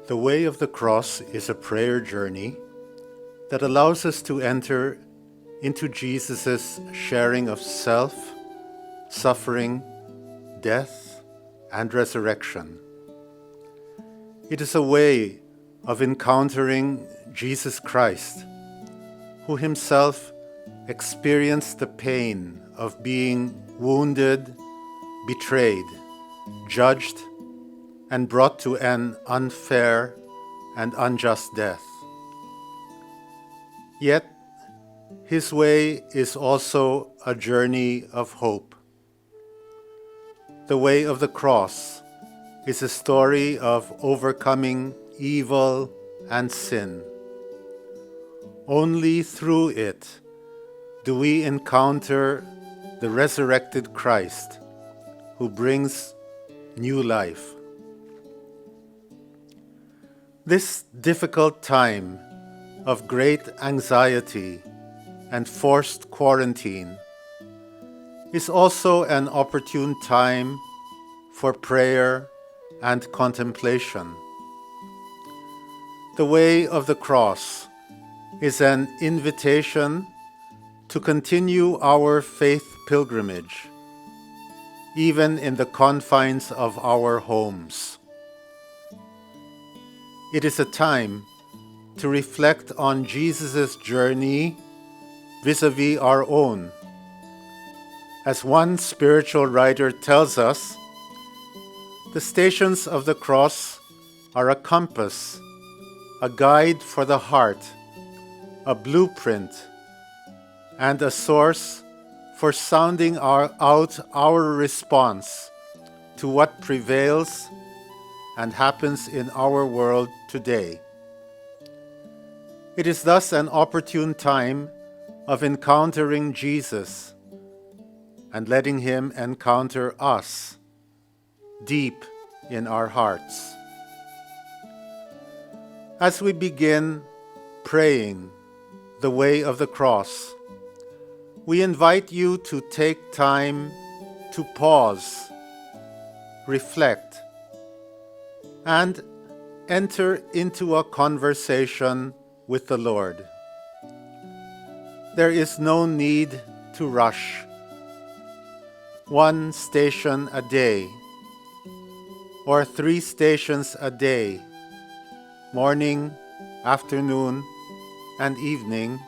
The way of the cross is a prayer journey that allows us to enter into Jesus' sharing of self, suffering, death, and resurrection. It is a way of encountering Jesus Christ, who himself experienced the pain of being wounded, betrayed, judged, and brought to an unfair and unjust death. Yet, his way is also a journey of hope. The way of the cross is a story of overcoming evil and sin. Only through it do we encounter the resurrected Christ, who brings new life. This difficult time of great anxiety and forced quarantine is also an opportune time for prayer and contemplation. The way of the cross is an invitation to continue our faith pilgrimage, even in the confines of our homes. It is a time to reflect on Jesus' journey vis-a-vis our own. As one spiritual writer tells us, the stations of the cross are a compass, a guide for the heart, a blueprint, and a source for sounding out our response to what prevails and happens in our world today. It is thus an opportune time of encountering Jesus and letting him encounter us deep in our hearts. As we begin praying the way of the cross, we invite you to take time to pause, reflect, and enter into a conversation with the Lord. There is no need to rush. One station a day, or 3 stations a day, morning, afternoon, and evening,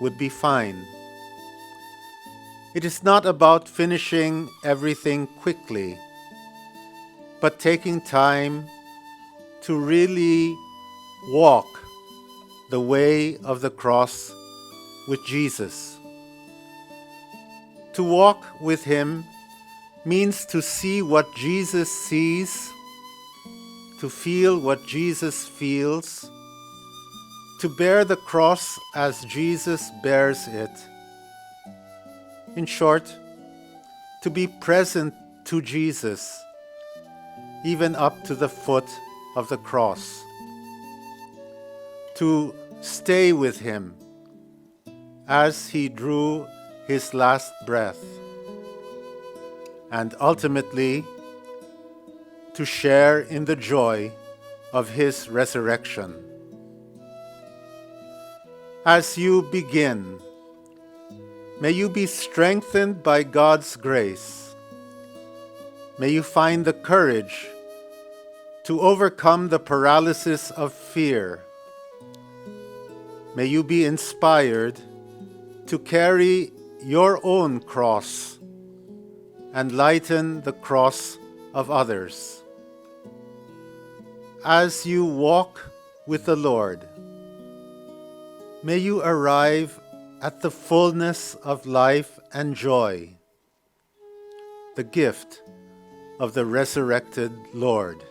would be fine. It is not about finishing everything quickly, but taking time to really walk the way of the cross with Jesus. To walk with him means to see what Jesus sees, to feel what Jesus feels, to bear the cross as Jesus bears it. In short, to be present to Jesus, even up to the foot of the cross. To stay with him as he drew his last breath, and ultimately to share in the joy of his resurrection. As you begin, may you be strengthened by God's grace. May you find the courage to overcome the paralysis of fear. May you be inspired to carry your own cross and lighten the cross of others. As you walk with the Lord, may you arrive at the fullness of life and joy, the gift of the resurrected Lord.